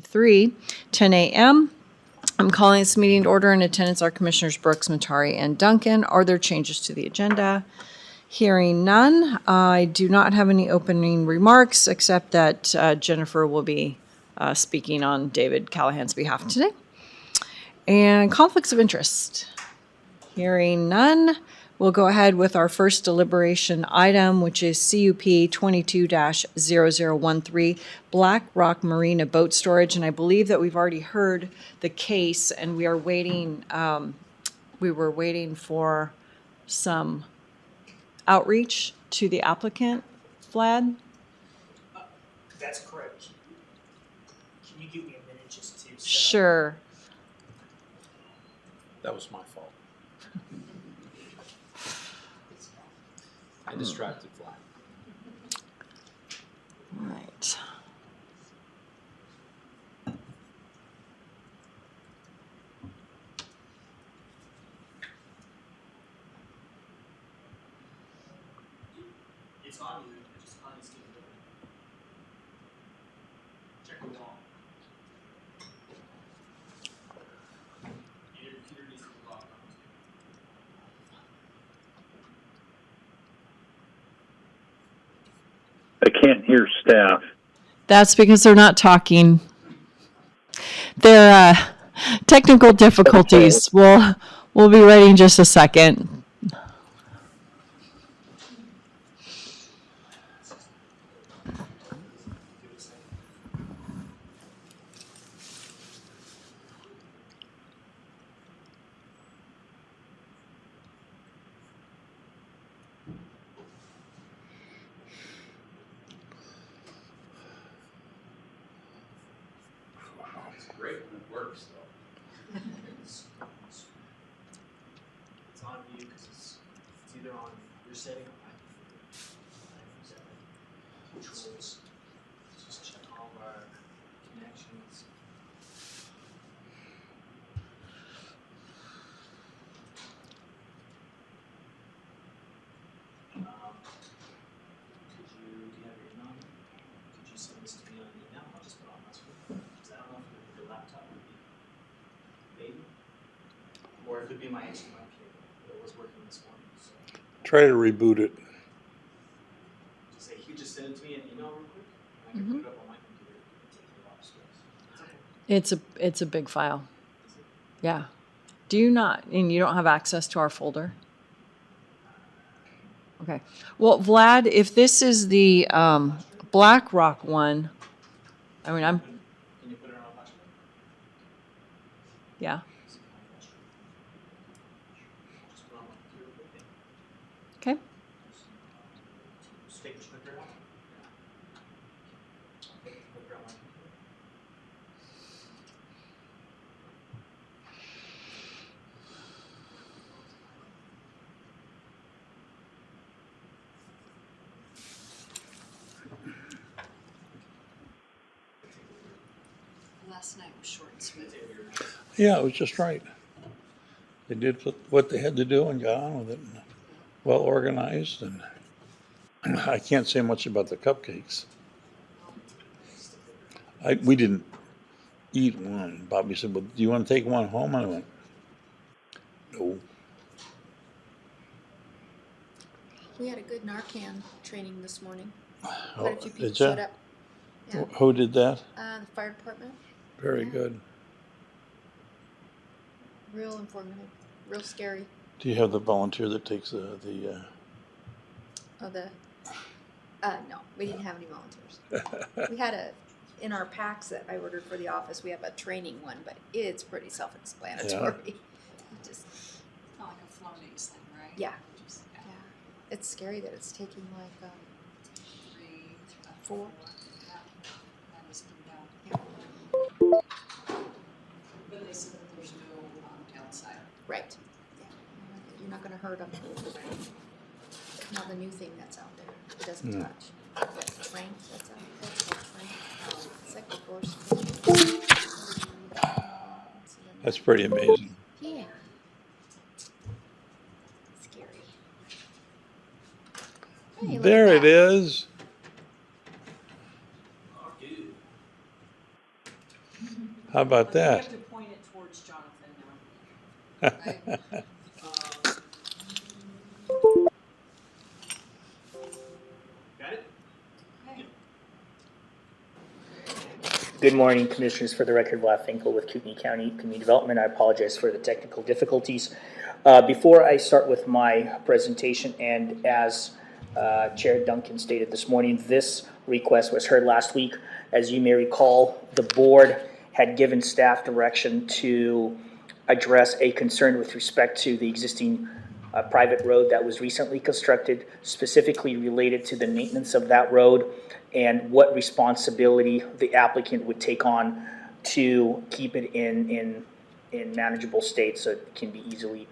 10 a.m. I'm calling this meeting to order. In attendance are Commissioners Brooks, Matari, and Duncan. Are there changes to the agenda? Hearing none. I do not have any opening remarks, except that Jennifer will be speaking on David Callahan's behalf today. And conflicts of interest. Hearing none. We'll go ahead with our first deliberation item, which is CUP 22-0013, Black Rock Marina Boat Storage. And I believe that we've already heard the case, and we are waiting, we were waiting for some outreach to the applicant. Vlad? That's correct. Can you give me a minute just to set up? Sure. That was my fault. I distracted Vlad. All right. It's on you. Just on this game. Check it all. Your computer needs to be logged on. I can't hear staff. That's because they're not talking. There are technical difficulties. We'll be ready in just a second. It's great when it works, though. It's on you because it's either on your setting or my setting. Controls. Just check all of our connections. Do you have your email? Could you send this to me on email? I'll just put it on my screen. Because I don't know if your laptop would be maybe, or if it'd be my HDMI cable. It was working this morning, so Try to reboot it. just say, you just send it to me in email real quick, and I can put it up on my computer and take it off space. It's a big file. Yeah. Do you not, and you don't have access to our folder? Okay. Well, Vlad, if this is the Black Rock one, I mean, Can you put it on a flash drive? yeah. Just put it on my computer real quick. Okay. Just take the clicker out. Take the clicker out my computer. Last night was short and sweet. Yeah, it was just right. They did what they had to do and got on with it. Well organized, and I can't say much about the cupcakes. We didn't eat one. Bobby said, "Well, do you want to take one home?" And I went, "No." We had a good Narcan training this morning. Oh, Quite a few people did ya? showed up. Yeah. Who did that? The fire department. Very Yeah. good. Real informative. Real scary. Do you have the volunteer that takes the Oh, no, we didn't have any volunteers. We had in our packs that I ordered for the office, we have a training one, but it's pretty self-explanatory. Just, Not like a Flonase thing, right? Yeah. Just, yeah. It's scary that it's taking like 4. Yeah, that is pretty down. Yeah. But they said that there's no downside. Right. Yeah. You're not going to hurt them. Now the new thing that's out there, it doesn't touch. That trank that's out there, it's called trank. It's like the force. That's pretty amazing. Yeah. Scary. Hey, look There at it that. is. Oh, dude. How about You that? have to point it towards Jonathan now. Right? Got it? Okay. Good morning, Commissioners. For the record, Vlad Finkel with Kootenai County Community Development. I apologize for the technical difficulties. Before I start with my presentation, and as Chair Duncan stated this morning, this request was heard last week. As you may recall, the board had given staff direction to address a concern with respect to the existing private road that was recently constructed, specifically related to the maintenance of that road and what responsibility the applicant would take on to keep it in manageable state so it can be easily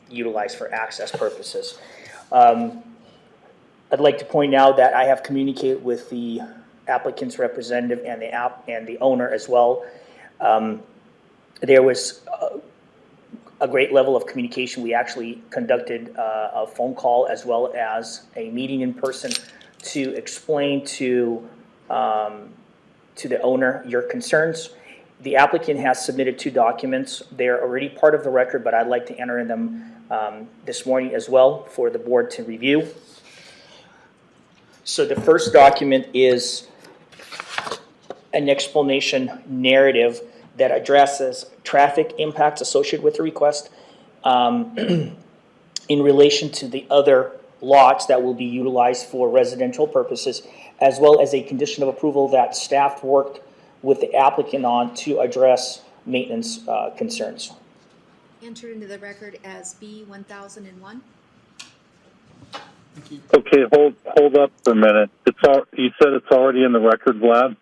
utilized for access purposes. I'd like to point out that I have communicated with the applicant's representative and the owner as well. There was a great level of communication. We actually conducted a phone call as well as a meeting in person to explain to the owner your concerns. The applicant has submitted 2 documents. They're already part of the record, but I'd like to enter them this morning as well for the board to review. So the first document is an explanation narrative that addresses traffic impacts associated with the request in relation to the other lots that will be utilized for residential purposes, as well as a condition of approval that staff worked with the applicant on to address maintenance concerns. Entered into the record as B 1001. Okay, hold up for a minute. You said it's already in the record, Vlad?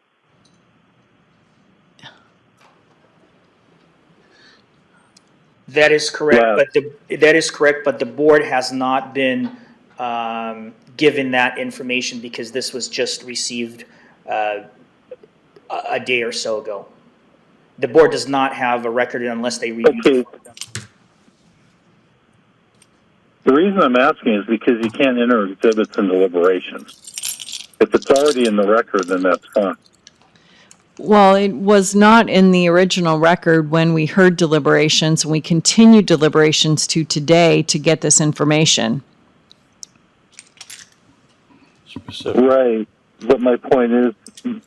That is correct, Yeah. but the board has not been given that information because this was just received a day or so ago. The board does not have a record unless they review. Okay. The reason I'm asking is because you can't enter exhibits in deliberations. If it's already in the record, then that's fine. Well, it was not in the original record when we heard deliberations, and we continued deliberations to today to get this information. Specific. Right, but my point is, the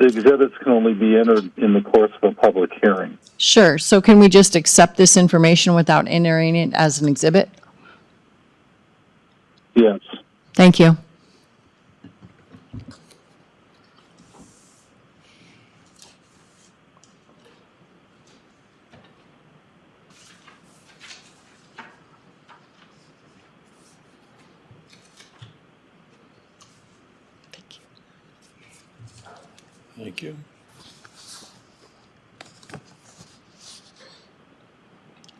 exhibits can only be entered in the course of a public hearing. Sure, so can we just accept this information without entering it as an exhibit? Yes. Thank you. Thank you.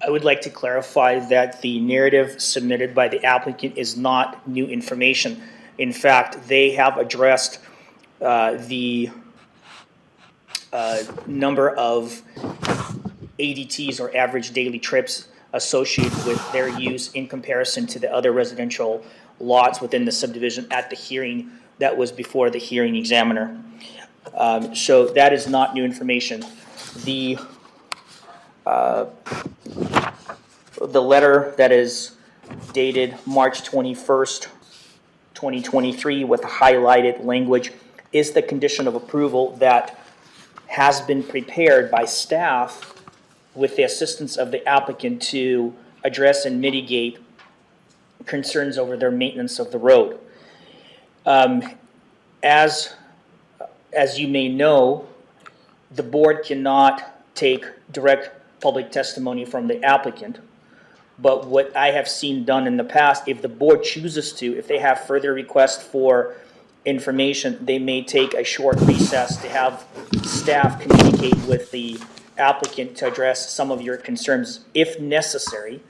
I would like to clarify that the narrative submitted by the applicant is not new information. In fact, they have addressed the number of ADTs or average daily trips associated with their use in comparison to the other residential lots within the subdivision at the hearing that was before the hearing examiner. So that is not new information. The letter that is dated March 21st, 2023 with highlighted language is the condition of approval that has been prepared by staff with the assistance of the applicant to address and mitigate concerns over their maintenance of the road. As you may know, the board cannot take direct public testimony from the applicant. But what I have seen done in the past, if the board chooses to, if they have further requests for information, they may take a short recess to have staff communicate with the applicant to address some of your concerns if necessary.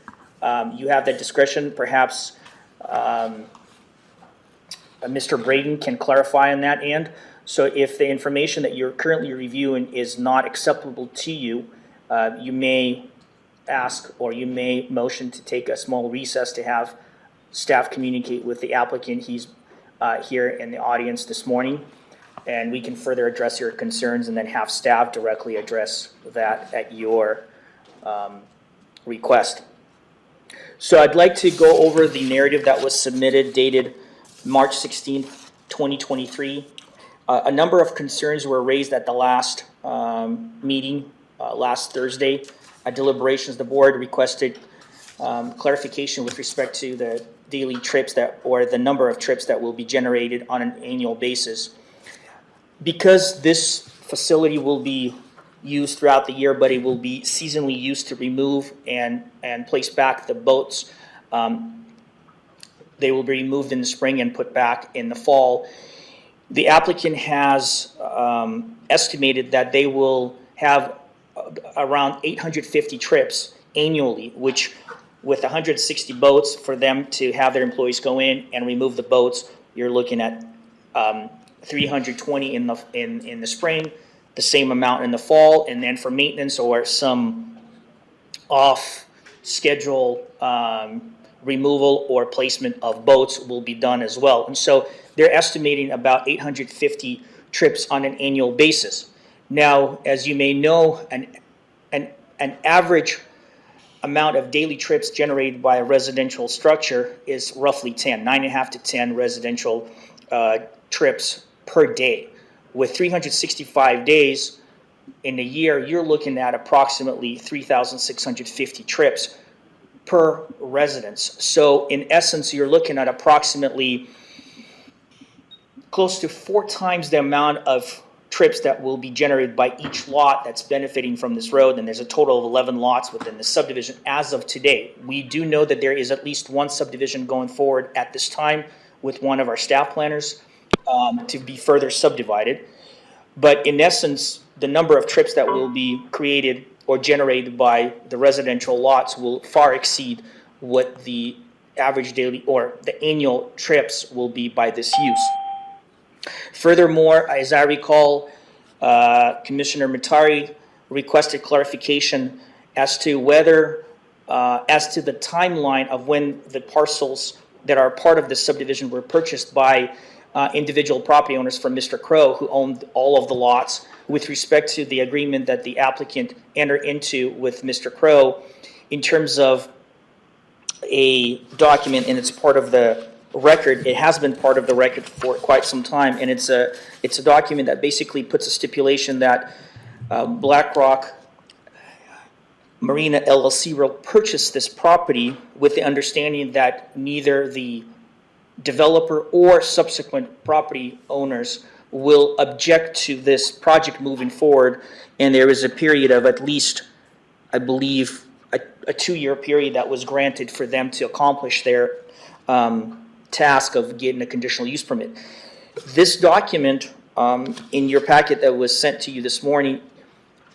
You have that discretion. Perhaps Mr. Braden can clarify on that end. So if the information that you're currently reviewing is not acceptable to you, you may ask or you may motion to take a small recess to have staff communicate with the applicant. He's here in the audience this morning. and we can further address your concerns and then have staff directly address that at your request. So I'd like to go over the narrative that was submitted dated March 16th, 2023. A number of concerns were raised at the last meeting, last Thursday. At deliberations, the board requested clarification with respect to the daily trips or the number of trips that will be generated on an annual basis. Because this facility will be used throughout the year, but it will be seasonally used to remove and place back the boats. They will be removed in the spring and put back in the fall. The applicant has estimated that they will have around 850 trips annually, which with 160 boats for them to have their employees go in and remove the boats, you're looking at 320 in the spring, the same amount in the fall, and then for maintenance or some off schedule removal or placement of boats will be done as well. And so they're estimating about 850 trips on an annual basis. Now, as you may know, an average amount of daily trips generated by a residential structure is roughly 9.5 to 10 residential trips per day. With 365 days in a year, you're looking at approximately 3,650 trips per residence. So in essence, you're looking at approximately close to 4 times the amount of trips that will be generated by each lot that's benefiting from this road, and there's a total of 11 lots within the subdivision as of today. We do know that there is at least one subdivision going forward at this time with one of our staff planners to be further subdivided. But in essence, the number of trips that will be created or generated by the residential lots will far exceed what the average daily or the annual trips will be by this use. Furthermore, as I recall, Commissioner Matari requested clarification as to whether, as to the timeline of when the parcels that are part of the subdivision were purchased by individual property owners from Mr. Crow, who owned all of the lots, with respect to the agreement that the applicant entered into with Mr. Crow in terms of a document, and it's part of the record. It has been part of the record for quite some time, and it's a document that basically puts a stipulation that BlackRock Marina LLC will purchase this property with the understanding that neither the developer or subsequent property owners will object to this project moving forward, and there is a period of at least, I believe, a 2-year period that was granted for them to accomplish their task of getting a conditional use permit. This document in your packet that was sent to you this morning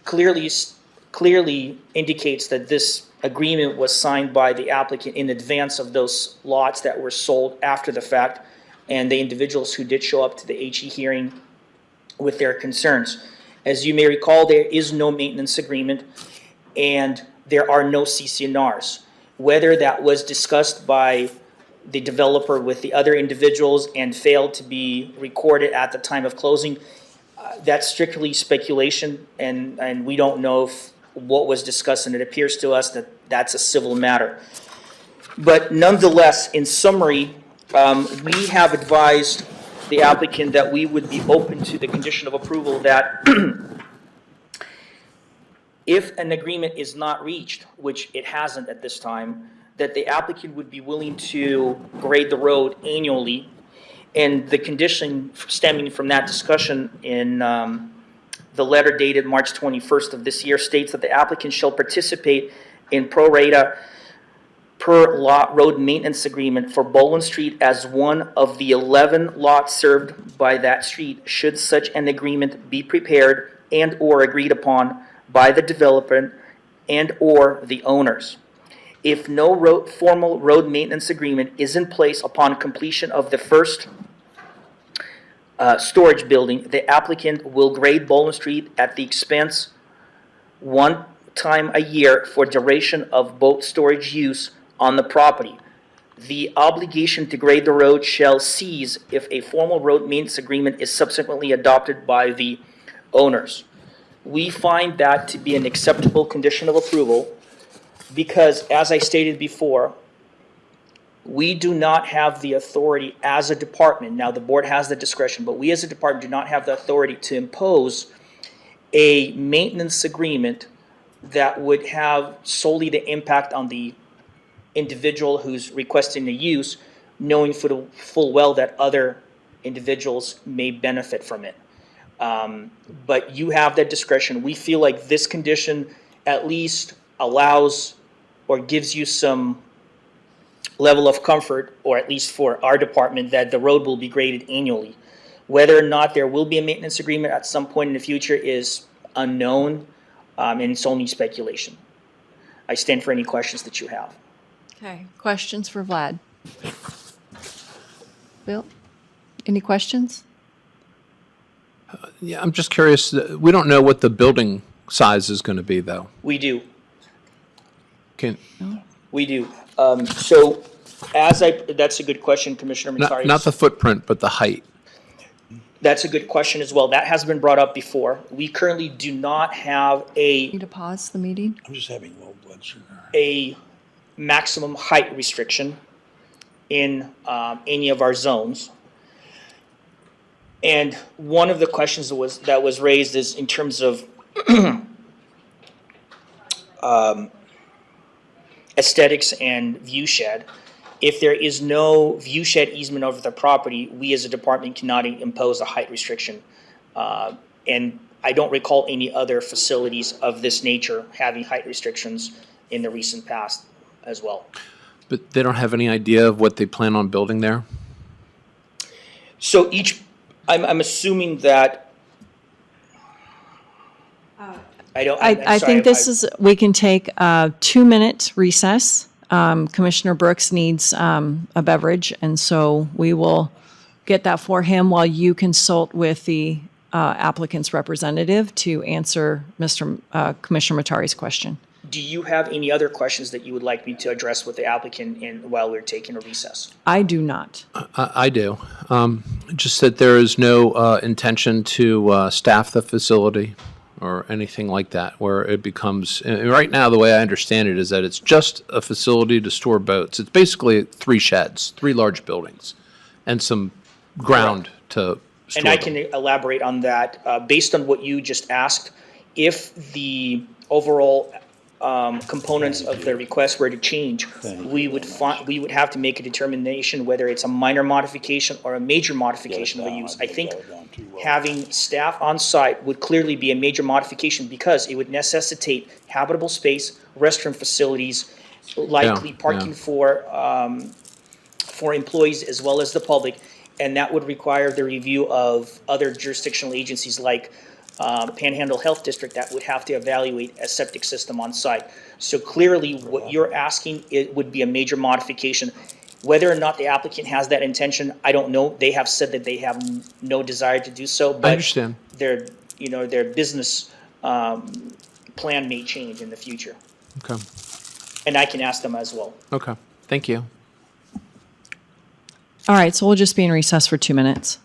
clearly indicates that this agreement was signed by the applicant in advance of those lots that were sold after the fact, and the individuals who did show up to the HE hearing with their concerns. As you may recall, there is no maintenance agreement and there are no CCNRs. Whether that was discussed by the developer with the other individuals and failed to be recorded at the time of closing, that's strictly speculation, and we don't know what was discussed, and it appears to us that that's a civil matter. But nonetheless, in summary, we have advised the applicant that we would be open to the condition of approval that if an agreement is not reached, which it hasn't at this time, that the applicant would be willing to grade the road annually. And the condition stemming from that discussion in the letter dated March 21st of this year states that the applicant shall participate in pro rata per lot road maintenance agreement for Boland Street as one of the 11 lots served by that street, should such an agreement be prepared and or agreed upon by the developer and or the owners. If no formal road maintenance agreement is in place upon completion of the first storage building, the applicant will grade Boland Street at the expense one time a year for duration of boat storage use on the property. The obligation to grade the road shall cease if a formal road maintenance agreement is subsequently adopted by the owners. We find that to be an acceptable condition of approval because, as I stated before, we do not have the authority as a department. Now, the board has the discretion, but we as a department do not have the authority to impose a maintenance agreement that would have solely the impact on the individual who's requesting the use, knowing full well that other individuals may benefit from it. But you have that discretion. We feel like this condition at least allows or gives you some level of comfort, or at least for our department, that the road will be graded annually. Whether or not there will be a maintenance agreement at some point in the future is unknown, and it's only speculation. I stand for any questions that you have. Okay, questions for Vlad? Bill, any questions? Yeah, I'm just curious. We don't know what the building size is going to be, though. We do. Can We do. So that's a good question, Commissioner Matari. not the footprint, but the height. That's a good question as well. That has been brought up before. We currently do not have Need to pause the meeting? I'm just having low blood sugar. a maximum height restriction in any of our zones. And one of the questions that was raised is in terms of aesthetics and view shed. If there is no view shed easement over the property, we as a department cannot impose a height restriction. And I don't recall any other facilities of this nature having height restrictions in the recent past as well. But they don't have any idea of what they plan on building there? So I'm assuming that, I think we can take a 2-minute recess. Commissioner Brooks needs a beverage, and so we will get that for him while you consult with the applicant's representative to answer Commissioner Matari's question. do you have any other questions that you would like me to address with the applicant while we're taking a recess? I do not. I do. Just that there is no intention to staff the facility or anything like that, where it becomes, right now, the way I understand it is that it's just a facility to store boats. It's basically 3 sheds, 3 large buildings, and some ground to store And I them. can elaborate on that. Based on what you just asked, if the overall components of the request were to change, we would have to make a determination whether it's a minor modification or a major modification of the use. I think having staff on site would clearly be a major modification because it would necessitate habitable space, restroom facilities, likely parking for employees as well as the public, and that would require the review of other jurisdictional agencies like Panhandle Health District that would have to evaluate a septic system on site. So clearly, what you're asking, it would be a major modification. Whether or not the applicant has that intention, I don't know. They have said that they have no desire to do so, I but understand. their business plan may change in the future, Okay. and I can ask them as well. Okay. Thank you. All right, so we'll just be in recess for 2 minutes.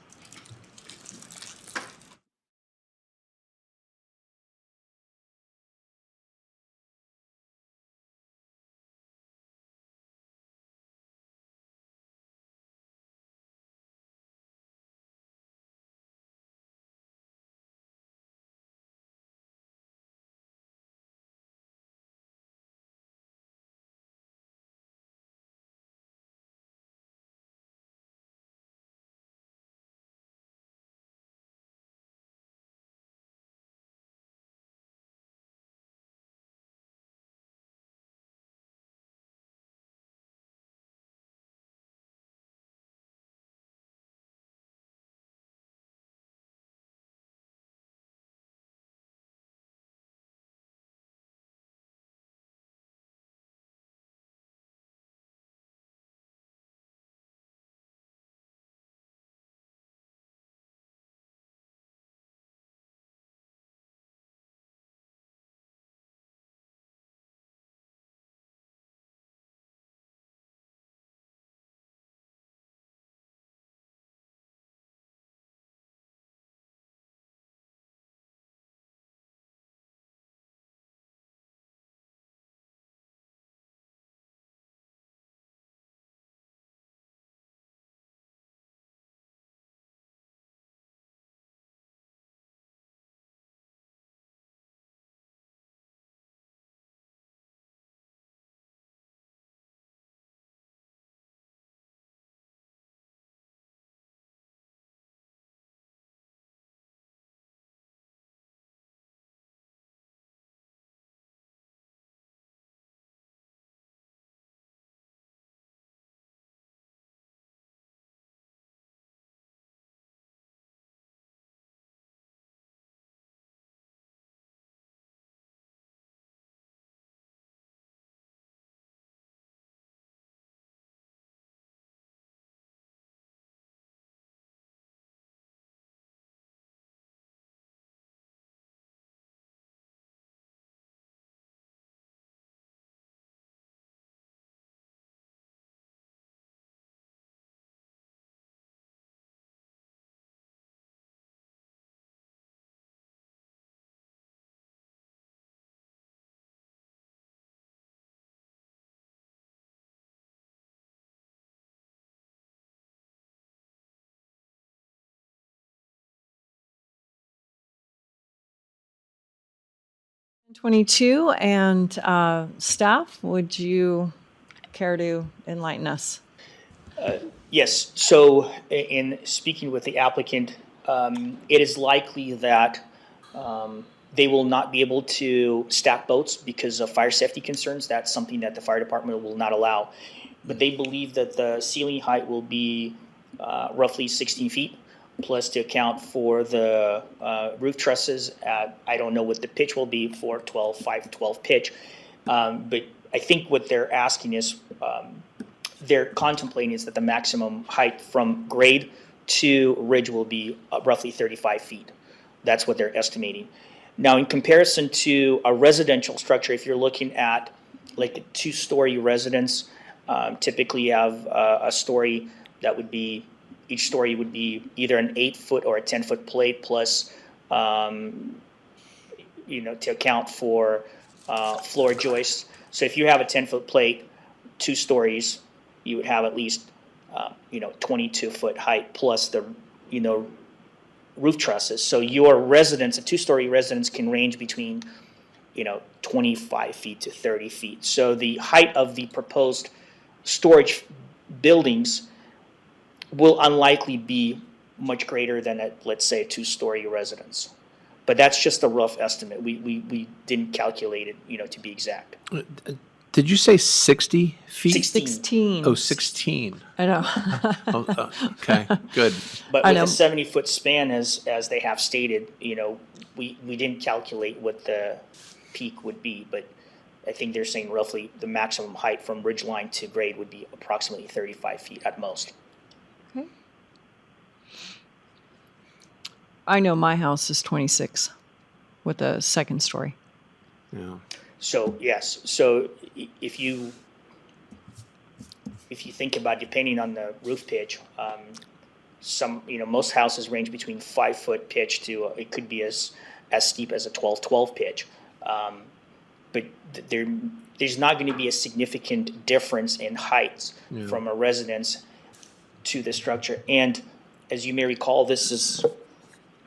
22, and staff, would you care to enlighten us? Yes, so in speaking with the applicant, it is likely that they will not be able to stack boats because of fire safety concerns. That's something that the fire department will not allow. But they believe that the ceiling height will be roughly 16 feet, plus to account for the roof trusses at, I don't know what the pitch will be for 512 pitch. But I think what they're asking is, they're contemplating is that the maximum height from grade to ridge will be roughly 35 feet. That's what they're estimating. Now, in comparison to a residential structure, if you're looking at like a two-story residence, typically you have a story that would be, each story would be either an 8-foot or a 10-foot plate plus, to account for floor joists. So if you have a 10-foot plate, 2 stories, you would have at least, 22-foot height plus the, roof trusses. So your residence, a 2-story residence can range between, 25 feet to 30 feet. So the height of the proposed storage buildings will unlikely be much greater than let's say, a 2-story residence. But that's just a rough estimate. We didn't calculate it, to be exact. Did you say 60 feet? 16. Oh, 16. I know. Oh, okay, good. But I with know. a 70-foot span, as they have stated, we didn't calculate what the peak would be, but I think they're saying roughly the maximum height from ridge line to grade would be approximately 35 feet at most. Okay. I know my house is 26 with a second story. Yeah. So yes, so if you think about, depending on the roof pitch, most houses range between 5-foot pitch to it could be as steep as a 12-12 pitch, but there's not going to be a significant difference in heights from a residence to the structure. And as you may recall, these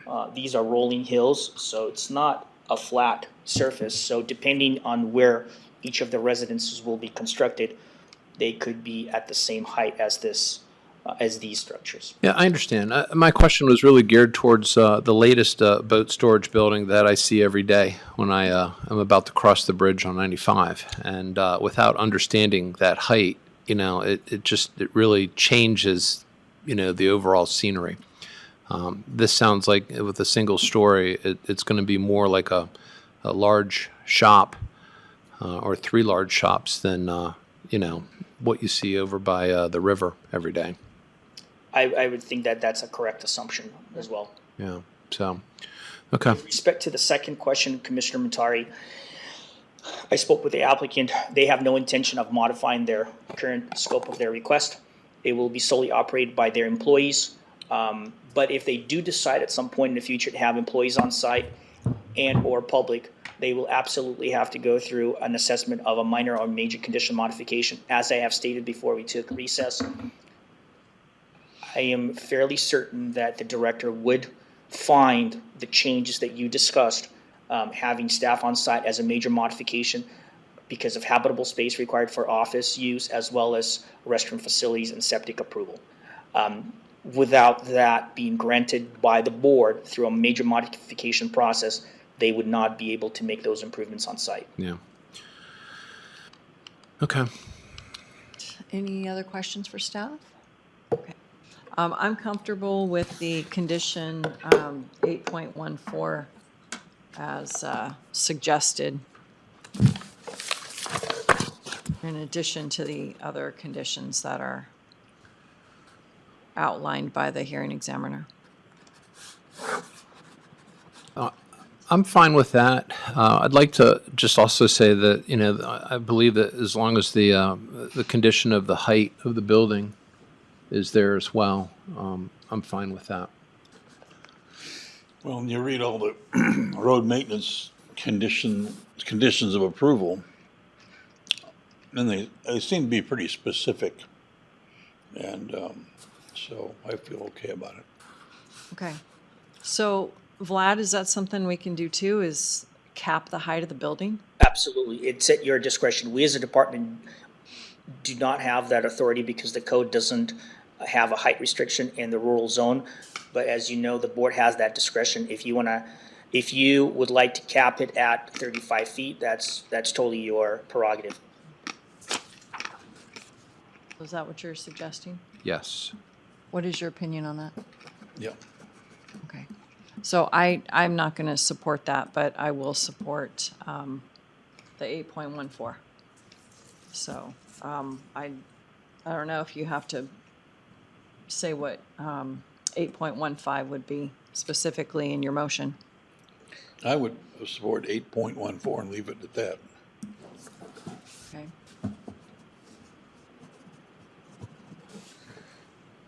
are rolling hills, so it's not a flat surface. So depending on where each of the residences will be constructed, they could be at the same height as these structures. Yeah, I understand. My question was really geared towards the latest boat storage building that I see every day when I'm about to cross the bridge on 95. And without understanding that height, it really changes, the overall scenery. This sounds like with a single story, it's going to be more like a large shop or 3 large shops than, what you see over by the river every day. I would think that that's a correct assumption as well. Yeah. So, okay. With respect to the second question, Commissioner Matari, I spoke with the applicant. They have no intention of modifying their current scope of their request. It will be solely operated by their employees. But if they do decide at some point in the future to have employees on site and or public, they will absolutely have to go through an assessment of a minor or major condition modification. As I have stated before we took recess, I am fairly certain that the director would find the changes that you discussed, having staff on site as a major modification because of habitable space required for office use, as well as restroom facilities and septic approval. Without that being granted by the board through a major modification process, they would not be able to make those improvements on site. Yeah. Okay. Any other questions for staff? Okay. I'm comfortable with the condition 8.14 as suggested, in addition to the other conditions that are outlined by the hearing examiner. I'm fine with that. I'd like to just also say that, I believe that as long as the condition of the height of the building is there as well, I'm fine with that. Well, when you read all the road maintenance conditions of approval, and they seem to be pretty specific. And so I feel okay about it. Okay. So Vlad, is that something we can do too? Is cap the height of the building? Absolutely. It's at your discretion. We as a department do not have that authority because the code doesn't have a height restriction in the rural zone. But as you know, the board has that discretion. If you would like to cap it at 35 feet, that's totally your prerogative. Is that what you're suggesting? Yes. What is your opinion on that? Yeah. Okay. So I'm not going to support that, but I will support the 8.14. So I don't know if you have to say what 8.15 would be specifically in your motion. I would support 8.14 and leave it at that. Okay.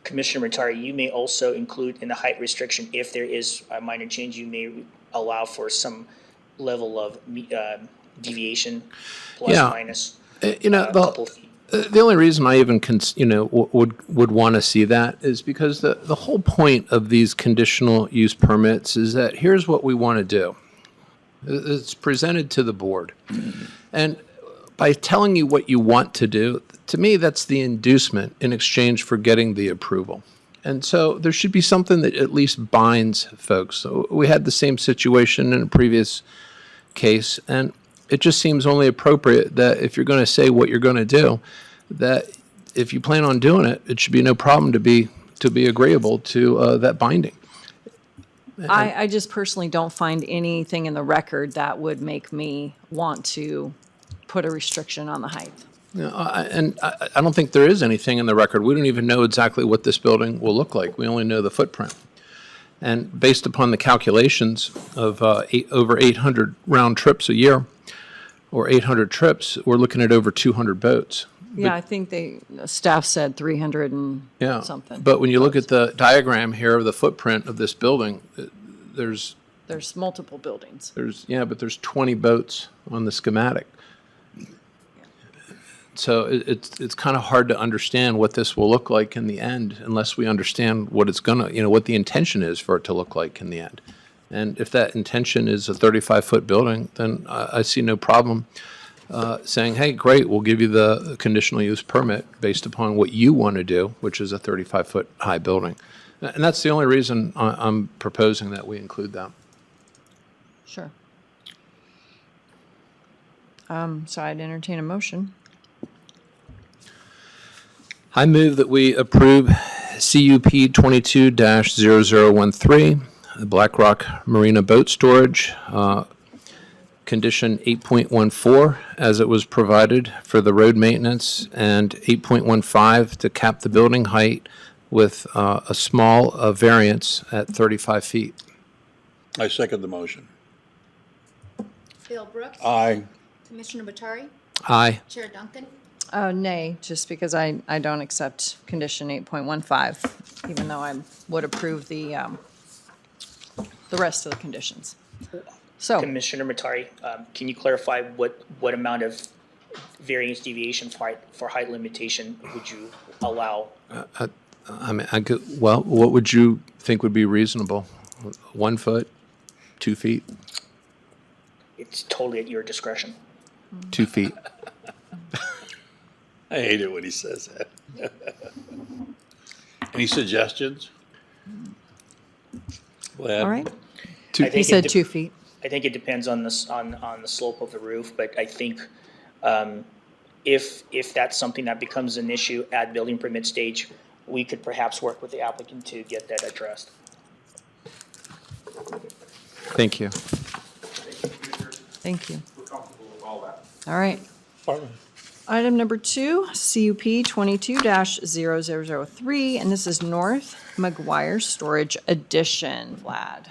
Commissioner Matari, you may also include in the height restriction, if there is a minor change, you may allow for some level of deviation, plus Yeah. minus You know, a couple of feet. the only reason I even would want to see that is because the whole point of these conditional use permits is that here's what we want to do. It's presented to the board. And by telling you what you want to do, to me, that's the inducement in exchange for getting the approval. And so there should be something that at least binds folks. So we had the same situation in a previous case, and it just seems only appropriate that if you're going to say what you're going to do, that if you plan on doing it, it should be no problem to be agreeable to that binding. I just personally don't find anything in the record that would make me want to put a restriction on the height. No, I don't think there is anything in the record. We don't even know exactly what this building will look like. We only know the footprint. And based upon the calculations of over 800 round trips a year, or 800 trips, we're looking at over 200 boats. Yeah, I think staff said 300 and Yeah. something. But when you look at the diagram here of the footprint of this building, there's multiple buildings. but there's 20 boats on the schematic. So it's kind of hard to understand what this will look like in the end unless we understand what it's gonna, what the intention is for it to look like in the end. And if that intention is a 35-foot building, then I see no problem saying, hey, great, we'll give you the conditional use permit based upon what you want to do, which is a 35-foot high building. And that's the only reason I'm proposing that we include that. Sure. So I'd entertain a motion. I move that we approve CUP 22-0013, the Black Rock Marina Boat Storage, condition 8.14 as it was provided for the road maintenance, and 8.15 to cap the building height with a small variance at 35 feet. I second the motion. Bill Brooks. Aye. Commissioner Matari. Aye. Chair Duncan. Nay, just because I don't accept condition 8.15, even though I would approve the rest of the conditions. So, Commissioner Matari, can you clarify what amount of variance deviation for height limitation would you allow? I mean, what would you think would be reasonable? 1 foot, 2 feet, It's totally at your discretion. 2 feet. I hate it when he says that. Any suggestions? Glad. all right. I He think said 2 feet. I think it depends on the slope of the roof, but I think if that's something that becomes an issue at building permit stage, we could perhaps work with the applicant to get that addressed. Thank you. Thank you. We're comfortable with all that. All right. Pardon? Item number 2, CUP 22-0003, and this is North McGuire Storage Addition, Vlad.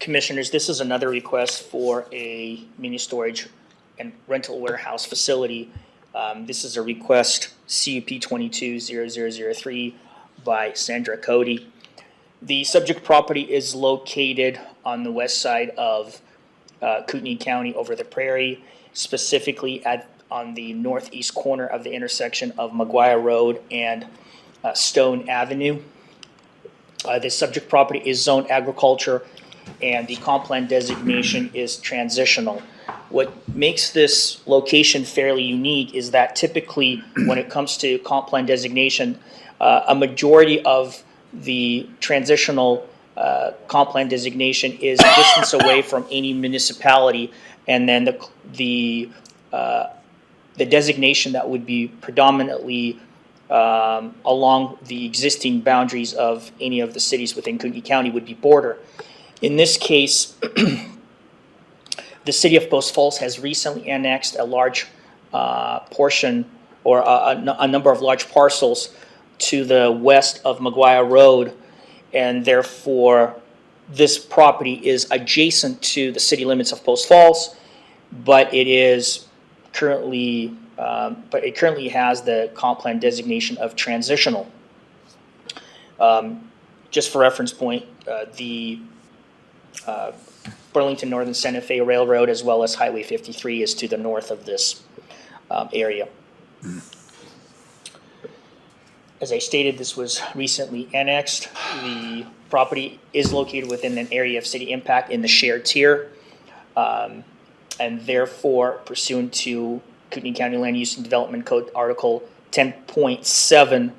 Commissioners, this is another request for a mini storage and rental warehouse facility. This is a request CUP 22-0003 by Sandra Cody. The subject property is located on the west side of Kootenai County over the prairie, specifically on the northeast corner of the intersection of McGuire Road and Stone Avenue. The subject property is zoned agriculture, and the comp plan designation is transitional. What makes this location fairly unique is that typically, when it comes to comp plan designation, a majority of the transitional comp plan designation is distance away from any municipality, and then the designation that would be predominantly along the existing boundaries of any of the cities within Kootenai County would be border. In this case, the city of Post Falls has recently annexed a large portion or a number of large parcels to the west of McGuire Road, and therefore this property is adjacent to the city limits of Post Falls, but it is currently has the comp plan designation of transitional. Just for reference point, the Burlington Northern Santa Fe Railroad as well as Highway 53 is to the north of this area. As I stated, this was recently annexed. The property is located within an area of city impact in the shared tier, and therefore pursuant to Kootenai County Land Use and Development Code Article 10.7,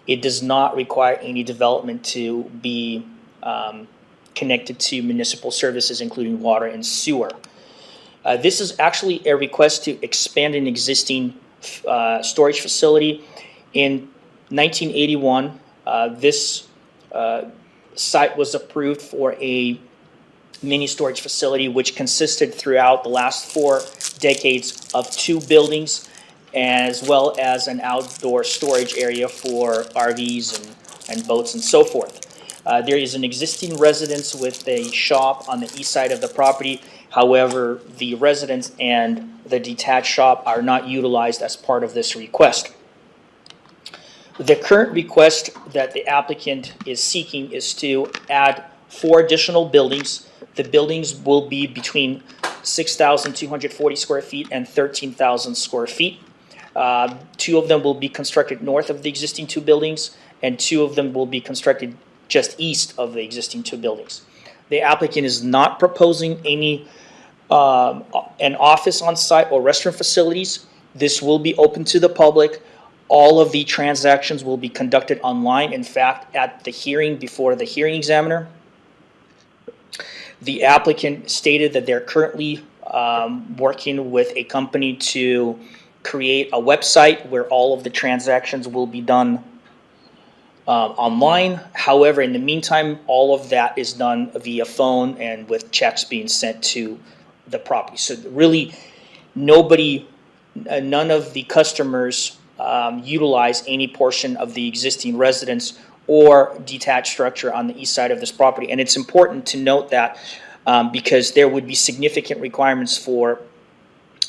it does not require any development to be connected to municipal services, including water and sewer. This is actually a request to expand an existing storage facility. In 1981, this site was approved for a mini storage facility, which consisted throughout the last 4 decades of 2 buildings, as well as an outdoor storage area for RVs and boats and so forth. There is an existing residence with a shop on the east side of the property. However, the residence and the detached shop are not utilized as part of this request. The current request that the applicant is seeking is to add 4 additional buildings. The buildings will be between 6,240 square feet and 13,000 square feet. 2 of them will be constructed north of the existing 2 buildings, and 2 of them will be constructed just east of the existing 2 buildings. The applicant is not proposing any an office on site or restaurant facilities. This will be open to the public. All of the transactions will be conducted online. In fact, at the hearing before the hearing examiner, the applicant stated that they're currently working with a company to create a website where all of the transactions will be done online. However, in the meantime, all of that is done via phone and with checks being sent to the property. So really, none of the customers utilize any portion of the existing residence or detached structure on the east side of this property. And it's important to note that because there would be significant requirements for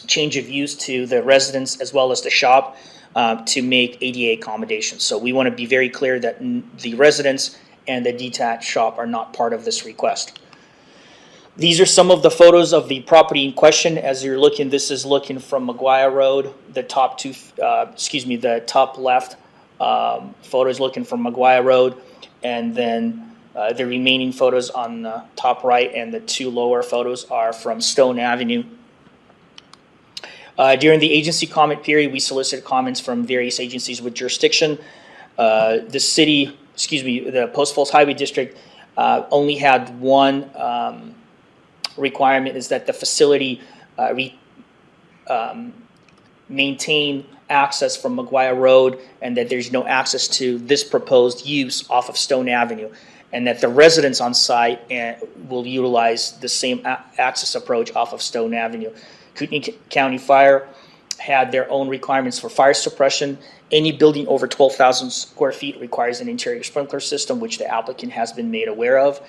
change of use to the residence as well as the shop to make ADA accommodations. So we want to be very clear that the residence and the detached shop are not part of this request. These are some of the photos of the property in question. As you're looking, this is looking from McGuire Road. The top top left photo is looking from McGuire Road, and then the remaining photos on the top right and the 2 lower photos are from Stone Avenue. During the agency comment period, we solicited comments from various agencies with jurisdiction. The Post Falls Highway District only had one requirement, is that the facility maintain access from McGuire Road, and that there's no access to this proposed use off of Stone Avenue, and that the residents on site will utilize the same access approach off of Stone Avenue. Kootenai County Fire had their own requirements for fire suppression. Any building over 12,000 square feet requires an interior sprinkler system, which the applicant has been made aware of.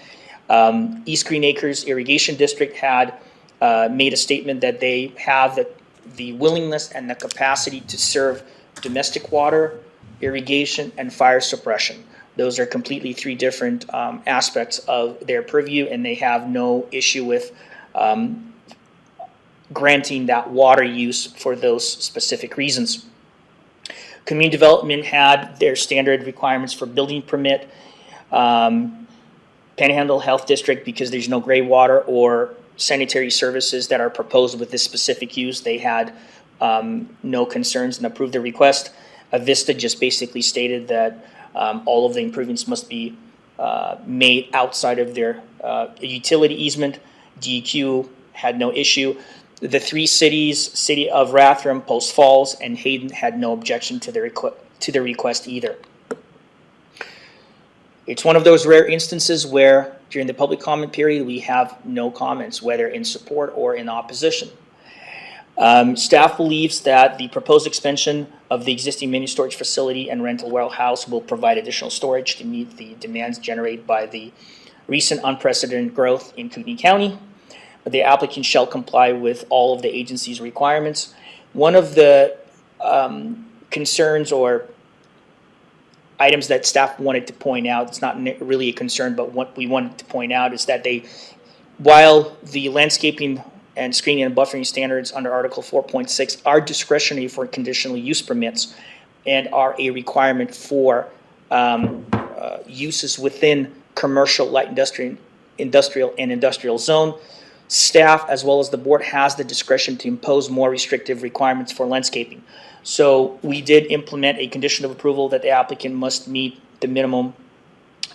East Green Acres Irrigation District had made a statement that they have the willingness and the capacity to serve domestic water, irrigation, and fire suppression. Those are completely 3 different aspects of their purview, and they have no issue with granting that water use for those specific reasons. Community Development had their standard requirements for building permit. Panhandle Health District, because there's no gray water or sanitary services that are proposed with this specific use, they had no concerns and approved the request. Avista just basically stated that all of the improvements must be made outside of their utility easement. DEQ had no issue. The three cities, City of Rathdrum, Post Falls, and Hayden, had no objection to the request either. It's one of those rare instances where during the public comment period, we have no comments, whether in support or in opposition. Staff believes that the proposed expansion of the existing mini storage facility and rental warehouse will provide additional storage to meet the demands generated by the recent unprecedented growth in Kootenai County. The applicant shall comply with all of the agency's requirements. One of the concerns or items that staff wanted to point out, it's not really a concern, but what we wanted to point out is that while the landscaping and screening and buffering standards under Article 4.6 are discretionary for conditional use permits and are a requirement for uses within commercial, light industrial, and industrial zone, staff as well as the board has the discretion to impose more restrictive requirements for landscaping. So we did implement a condition of approval that the applicant must meet the minimum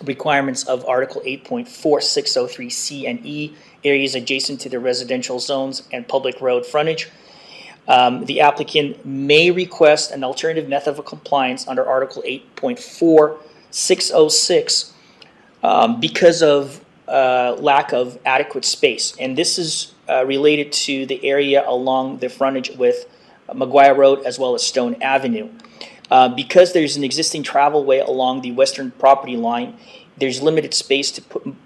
requirements of Article 8.4603C and E, areas adjacent to the residential zones and public road frontage. The applicant may request an alternative method of compliance under Article 8.4606 because of lack of adequate space. And this is related to the area along the frontage with McGuire Road as well as Stone Avenue. Because there's an existing travelway along the western property line, there's limited space to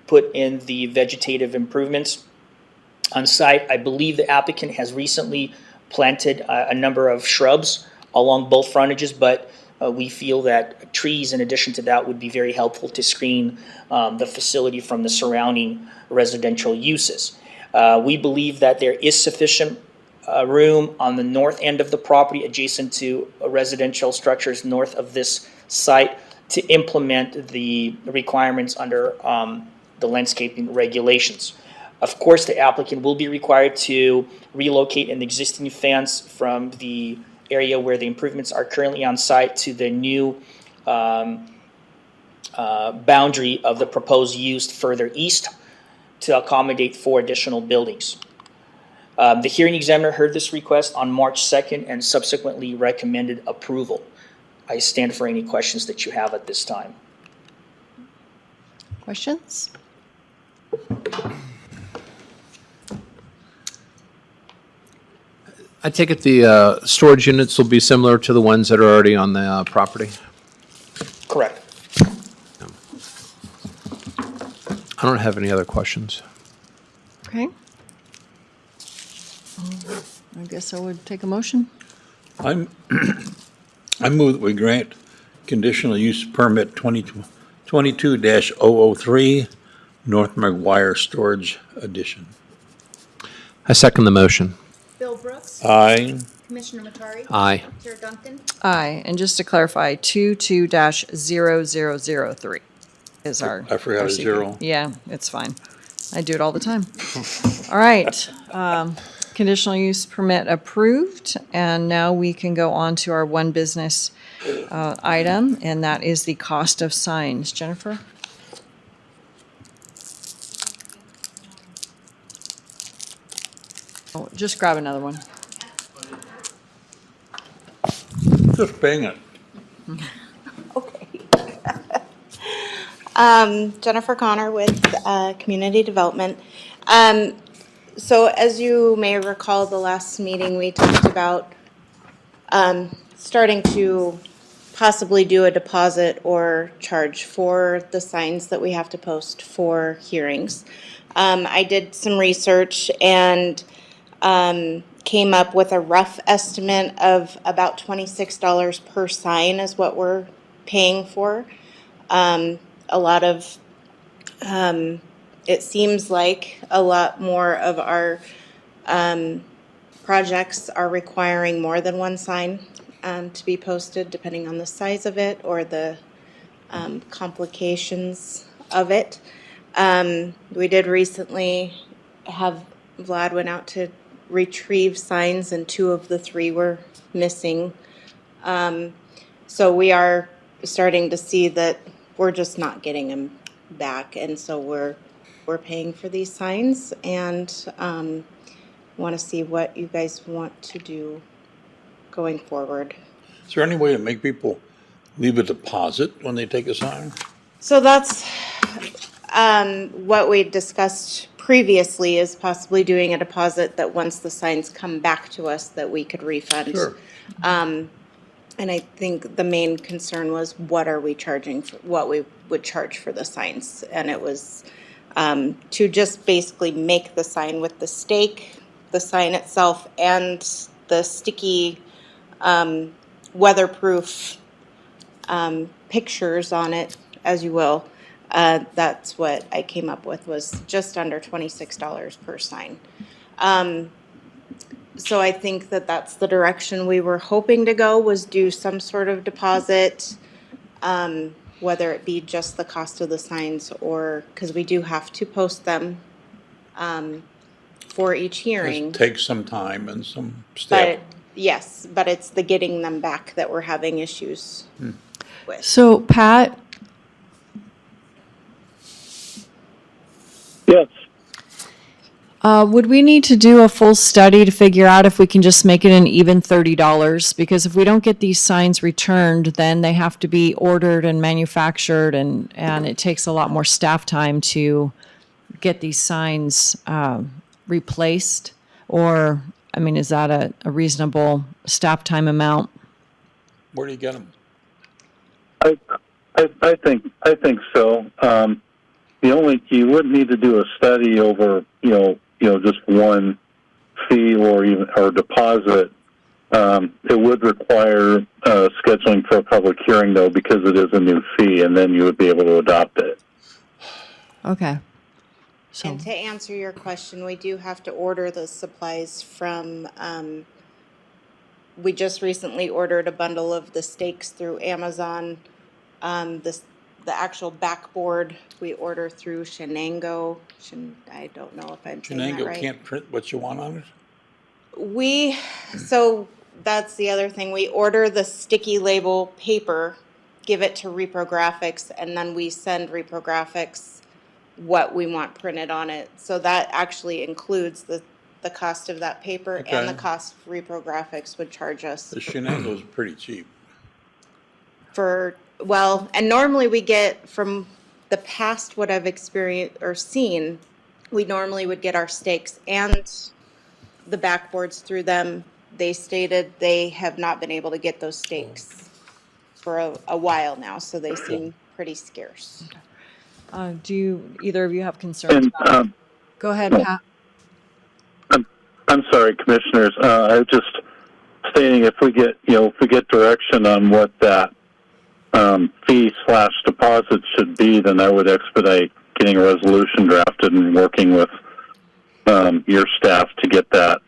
put in the vegetative improvements on site. I believe the applicant has recently planted a number of shrubs along both frontages, but we feel that trees in addition to that would be very helpful to screen the facility from the surrounding residential uses. We believe that there is sufficient room on the north end of the property adjacent to residential structures north of this site to implement the requirements under the landscaping regulations. Of course, the applicant will be required to relocate an existing fence from the area where the improvements are currently on site to the new boundary of the proposed use further east to accommodate 4 additional buildings. The hearing examiner heard this request on March 2nd and subsequently recommended approval. I stand for any questions that you have at this time. Questions? I take it the storage units will be similar to the ones that are already on the property? Correct. I don't have any other questions. Okay. I guess I would take a motion. I move that we grant conditional use permit 22-003 North McGuire Storage Addition. I second the motion. Bill Brooks. Aye. Commissioner Matari. Aye. Chair Duncan. Aye, and just to clarify, 22-0003 is our. I forgot our a CP. zero. Yeah, it's fine. I do it all the time. All right, conditional use permit approved, and now we can go on to our one business item, and that is the cost of signs. Jennifer? Oh, just grab another one. Just bang it. Okay. Jennifer Connor with Community Development. So as you may recall, the last meeting we talked about starting to possibly do a deposit or charge for the signs that we have to post for hearings. I did some research and came up with a rough estimate of about $26 per sign is what we're paying for. A lot of, it seems like a lot more of our projects are requiring more than one sign to be posted, depending on the size of it or the complications of it. We did recently have Vlad went out to retrieve signs, and 2 of the 3 were missing. So we are starting to see that we're just not getting them back, and so we're paying for these signs, and want to see what you guys want to do going forward. Is there any way to make people leave a deposit when they take a sign? So that's what we discussed previously, is possibly doing a deposit that once the signs come back to us, that we could refund. Sure. And I think the main concern was, what are we charging for, what we would charge for the signs? And it was to just basically make the sign with the stake, the sign itself, and the sticky weatherproof pictures on it, as you will. That's what I came up with, was just under $26 per sign. So I think that that's the direction we were hoping to go, was do some sort of deposit, whether it be just the cost of the signs, or, because we do have to post them for each hearing. It takes some time and some But, step. yes, but it's the getting them back that we're having issues with. So Pat, Yes. would we need to do a full study to figure out if we can just make it an even $30? Because if we don't get these signs returned, then they have to be ordered and manufactured, and it takes a lot more staff time to get these signs replaced. Or, I mean, is that a reasonable staff time amount? Where do you get them? I think so. You wouldn't need to do a study over, just one fee or deposit. It would require scheduling for a public hearing, though, because it is a new fee, and then you would be able to adopt it. Okay. So, And to answer your question, we do have to order the supplies from, we just recently ordered a bundle of the stakes through Amazon. The actual backboard we order through Shenango. I don't know if I'm saying that Shenango right. can't print what you want on it? So that's the other thing. We order the sticky label paper, give it to Reprographics, and then we send Reprographics what we want printed on it. So that actually includes the cost of that paper, and the Okay. cost Reprographics would charge us The Shenango's pretty cheap. for, well, and normally we get, from the past what I've experienced or seen, we normally would get our stakes and the backboards through them. They stated they have not been able to get those stakes for a while now, so they seem pretty scarce. do either of you have concerns And about it? Go ahead, Pat. I'm sorry, commissioners. I was just stating, if we get direction on what that fee/deposit should be, then I would expedite getting a resolution drafted and working with your staff to get that,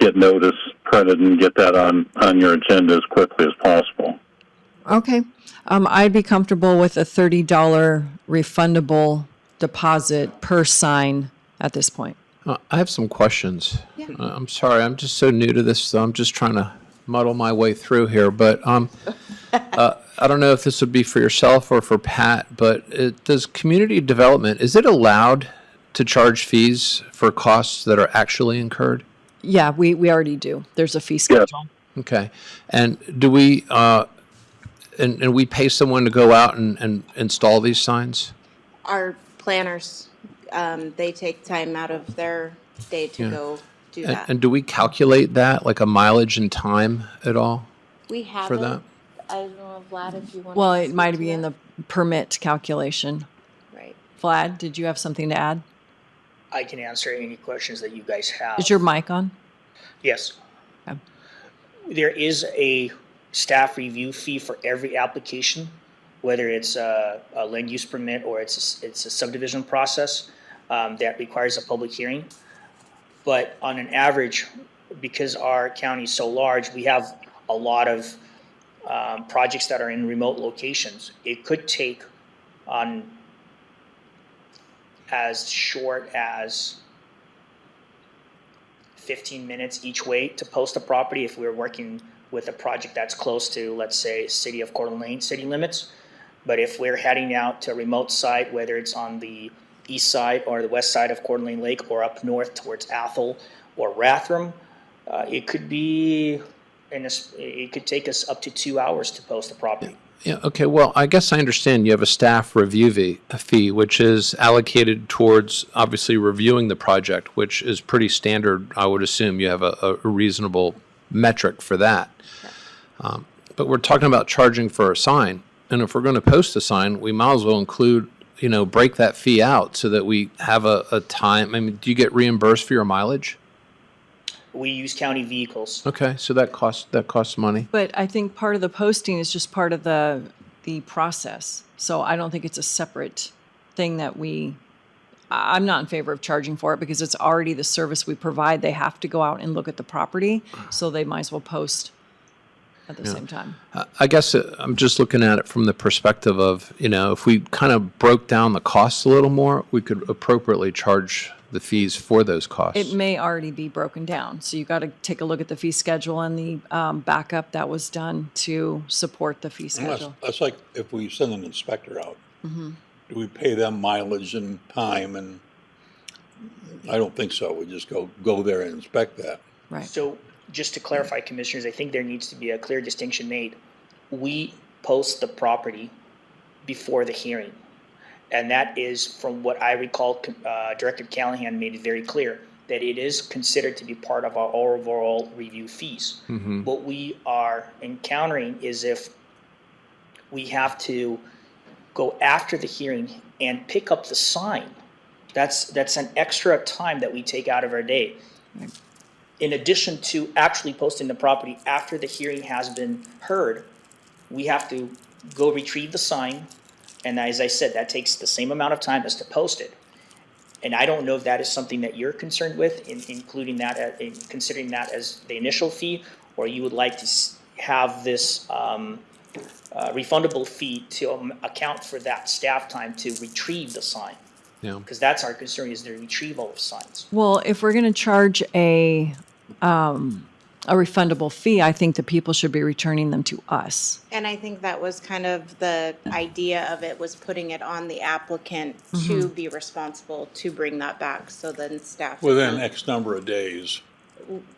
get notice printed and get that on your agenda as quickly as possible. Okay. I'd be comfortable with a $30 refundable deposit per sign at this point. I have some questions. Yeah. I'm sorry, I'm just so new to this, so I'm just trying to muddle my way through here. But I don't know if this would be for yourself or for Pat, but does community development, is it allowed to charge fees for costs that are actually incurred? Yeah, we already do. There's a fee schedule. Okay. And do we, and we pay someone to go out and install these signs? Our planners, they take time out of their day to go do And, that. and do we calculate that, like a mileage and time at all? We have for that? I don't know, Vlad, if you want. Well, it might be in the permit calculation. Right. Vlad, did you have something to add? I can answer any questions that you guys have. Is your mic on? Yes. Okay. There is a staff review fee for every application, whether it's a land use permit or it's a subdivision process that requires a public hearing. But on an average, because our county is so large, we have a lot of projects that are in remote locations, it could take on as short as 15 minutes each way to post a property if we're working with a project that's close to, let's say, city of Coeur d'Alene city limits. But if we're heading out to a remote site, whether it's on the east side or the west side of Coeur d'Alene Lake or up north towards Athol or Rathdrum, it could be, it could take us up to 2 hours to post a property. Yeah, okay, well, I guess I understand you have a staff review fee, which is allocated towards obviously reviewing the project, which is pretty standard. I would assume you have a reasonable metric for that. But we're talking about charging for a sign. And if we're going to post a sign, we might as well include, break that fee out so that we have a time. I mean, do you get reimbursed for your mileage? We use county vehicles. Okay, so that costs money. But I think part of the posting is just part of the process. So I don't think it's a separate thing that I'm not in favor of charging for it because it's already the service we provide. They have to go out and look at the property, so they might as well post at the same time. I guess I'm just looking at it from the perspective of, if we kind of broke down the costs a little more, we could appropriately charge the fees for those costs. It may already be broken down. So you got to take a look at the fee schedule and the backup that was done to support the fee schedule. That's like if we send an inspector out, do we pay them mileage and time? And I don't think so. We just go there and inspect that. Right. So just to clarify, commissioners, I think there needs to be a clear distinction made. We post the property before the hearing. And that is, from what I recall, Director Callahan made it very clear that it is considered to be part of our overall review fees. What we are encountering is if we have to go after the hearing and pick up the sign, that's an extra time that we take out of our day. In addition to actually posting the property after the hearing has been heard, we have to go retrieve the sign. And as I said, that takes the same amount of time as to post it. And I don't know if that is something that you're concerned with, including that, in considering that as the initial fee, or you would like to have this refundable fee to account for that staff time to retrieve the sign. Yeah. Because that's our concern, is the retrieval of signs. Well, if we're going to charge a refundable fee, I think the people should be returning them to us. And I think that was kind of the idea of it, was putting it on the applicant to be responsible to bring that back, so then staff. Within X number of days.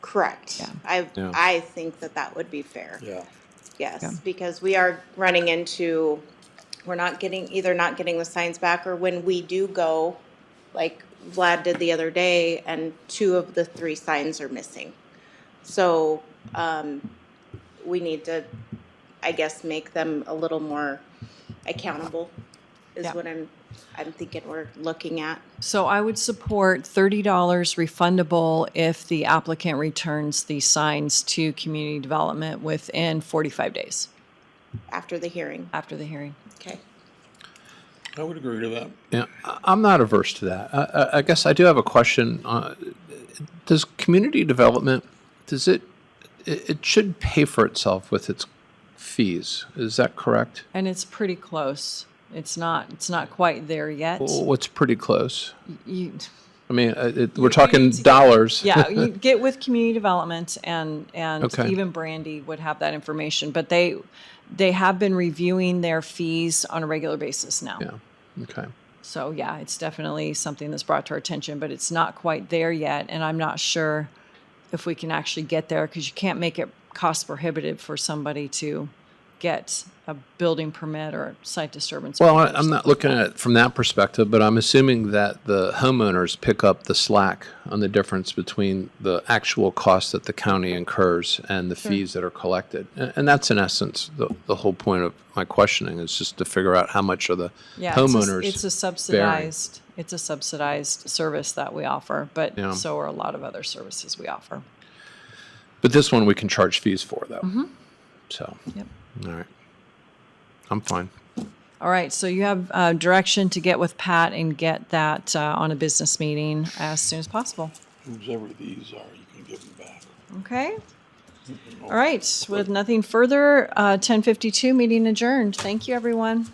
Correct. Yeah. I think that would be fair. Yeah. Yes, Yeah. because we are running into, we're either not getting the signs back, or when we do go, like Vlad did the other day, and 2 of the 3 signs are missing. So we need to, I guess, make them a little more accountable is Yeah. what I'm thinking we're looking at. So I would support $30 refundable if the applicant returns the signs to community development within 45 days After the hearing. after the hearing. Okay. I would agree to that. Yeah, I'm not averse to that. I guess I do have a question. Does community development, it should pay for itself with its fees? Is that correct? And it's pretty close. It's not quite there yet. What's pretty close? You, I mean, we're talking dollars. yeah, you get with community development and Okay. even Brandy would have that information, but they have been reviewing their fees on a regular basis now. Yeah. Okay. So yeah, it's definitely something that's brought to our attention, but it's not quite there yet. And I'm not sure if we can actually get there, because you can't make it cost prohibitive for somebody to get a building permit or site disturbance. Well, permit or I'm not something looking like at it from that perspective, but I'm assuming that the homeowners pick up the slack on the difference between the actual cost that the county incurs and the fees that are collected. And that's in essence the whole point of my questioning, is just to figure out how much are the Yeah, homeowners. it's a subsidized service that we offer, but Yeah. so are a lot of other services we offer. But this one we can charge fees for, though. So, Yep. all right. I'm fine. All right, so you have direction to get with Pat and get that on a business meeting as soon as possible. Whoever these are, you can give them back. Okay? All right, with nothing further, 10:52, meeting adjourned. Thank you, everyone.